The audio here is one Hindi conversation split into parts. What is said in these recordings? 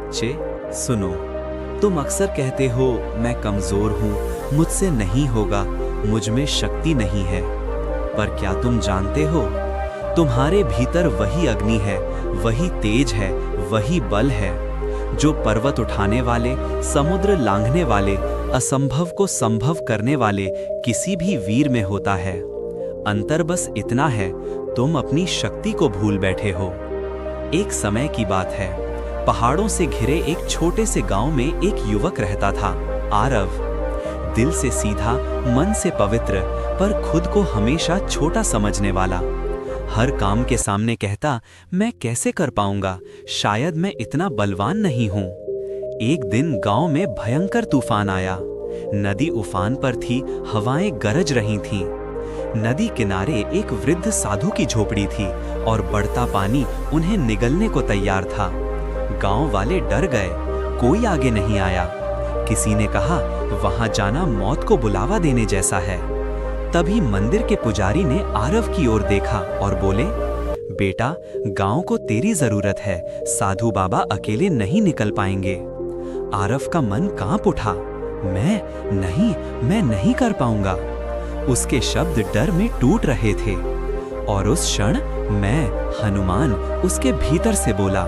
बच्चे सुनो, तुम अक्सर कहते हो मैं कमजोर हूँ, मुझसे नहीं होगा, मुझ में शक्ति नहीं है। पर क्या तुम जानते हो, तुम्हारे भीतर वही अग्नि है, वही तेज है, वही बल है जो पर्वत उठाने वाले, समुद्र लांघने वाले, असंभव को संभव करने वाले किसी भी वीर में होता है। अंतर बस इतना है, तुम अपनी शक्ति को भूल बैठे हो। एक समय की बात है, पहाड़ों से घिरे एक छोटे से गांव में एक युवक रहता था, आरव। दिल से सीधा, मन से पवित्र, पर खुद को हमेशा छोटा समझने वाला। हर काम के सामने कहता, मैं कैसे कर पाऊंगा, शायद मैं इतना बलवान नहीं हूं। एक दिन गांव में भयंकर तूफान आया। नदी उफान पर थी, हवाएं गरज रही थीं। नदी किनारे एक वृद्ध साधु की झोपड़ी थी और बढ़ता पानी उन्हें निगलने को तैयार था। गांव वाले डर गए, कोई आगे नहीं आया। किसी ने कहा, वहां जाना मौत को बुलावा देने जैसा है। तभी मंदिर के पुजारी ने आरव की ओर देखा और बोले, बेटा, गांव को तेरी जरूरत है, साधु बाबा अकेले नहीं निकल पाएंगे। आरव का मन कांप उठा। मैं नहीं कर पाऊंगा। उसके शब्द डर में टूट रहे थे और उस क्षण मैं, हनुमान, उसके भीतर से बोला,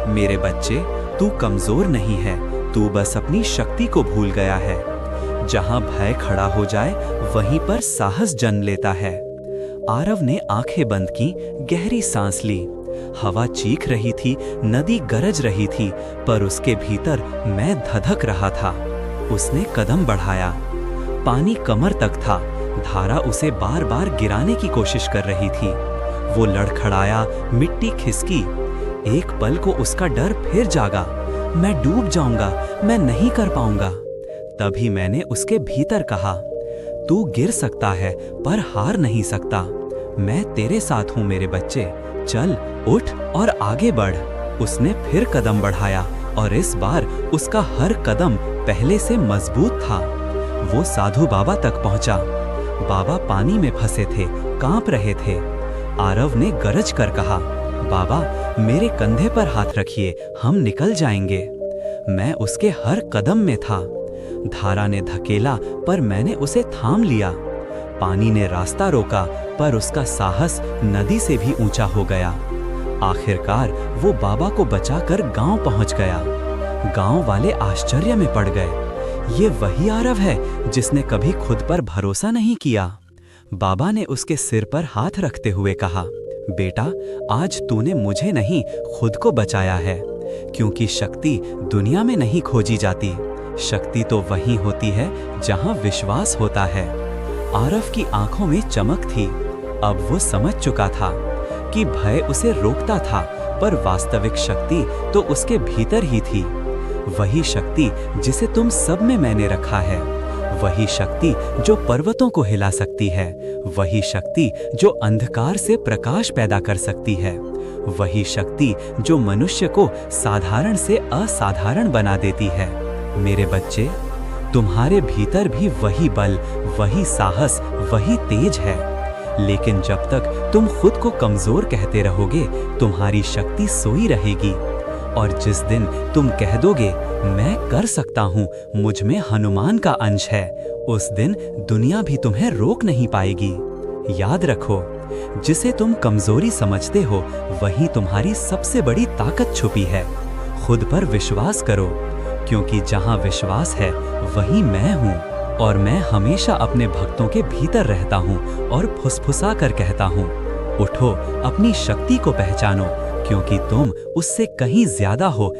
मेरे बच्चे, तू कमजोर नहीं है, तू बस अपनी शक्ति को भूल गया है। जहां भय खड़ा हो जाए, वहीं पर साहस जन्म लेता है। आरव ने आंखें बंद की, गहरी सांस ली। हवा चीख रही थी, नदी गरज रही थी, पर उसके भीतर मैं धधक रहा था। उसने कदम बढ़ाया। पानी कमर तक था, धारा उसे बार बार गिराने की कोशिश कर रही थी। वो लड़खड़ाया, मिट्टी खिसकी। एक पल को उसका डर फिर जागा। मैं डूब जाऊंगा, मैं नहीं कर पाऊंगा। तभी मैंने उसके भीतर कहा, तू गिर सकता है पर हार नहीं सकता। मैं तेरे साथ हूं मेरे बच्चे, चल उठ और आगे बढ़। उसने फिर कदम बढ़ाया और इस बार उसका हर कदम पहले से मजबूत था। वो साधु बाबा तक पहुंचा। बाबा पानी में फंसे थे, कांप रहे थे। आरव ने गरज कर कहा, बाबा, मेरे कंधे पर हाथ रखिए, हम निकल जाएंगे। मैं उसके हर कदम में था। धारा ने धकेला, पर मैंने उसे थाम लिया। पानी ने रास्ता रोका, पर उसका साहस नदी से भी ऊंचा हो गया। आखिरकार वो बाबा को बचाकर गांव पहुंच गया। गांव वाले आश्चर्य में पड़ गए। ये वही आरव है जिसने कभी खुद पर भरोसा नहीं किया। बाबा ने उसके सिर पर हाथ रखते हुए कहा, बेटा, आज तूने मुझे नहीं, खुद को बचाया है। क्योंकि शक्ति दुनिया में नहीं खोजी जाती, शक्ति तो वहीं होती है जहां विश्वास होता है। आरव की आंखों में चमक थी। अब वो समझ चुका था कि भय उसे रोकता था, पर वास्तविक शक्ति तो उसके भीतर ही थी। वही शक्ति जिसे तुम सब में मैंने रखा है, वही शक्ति जो पर्वतों को हिला सकती है, वही शक्ति जो अंधकार से प्रकाश पैदा कर सकती है, वही शक्ति जो मनुष्य को साधारण से असाधारण बना देती है। मेरे बच्चे, तुम्हारे भीतर भी वही बल, वही साहस, वही तेज है। लेकिन जब तक तुम खुद को कमजोर कहते रहोगे, तुम्हारी शक्ति सोई रहेगी। और जिस दिन तुम कह दोगे, मैं कर सकता हूँ, मुझ में हनुमान का अंश है, उस दिन दुनिया भी तुम्हें रोक नहीं पाएगी। याद रखो, जिसे तुम कमजोरी समझते हो, वही तुम्हारी सबसे बड़ी ताकत छुपी है। खुद पर विश्वास करो, क्योंकि जहाँ विश्वास है, वही मैं हूँ। और मैं हमेशा अपने भक्तों के भीतर रहता हूँ और फुसफुसा कर कहता हूँ, उठो, अपनी शक्ति को पहचानो, क्योंकि तुम उससे कहीं ज्यादा हो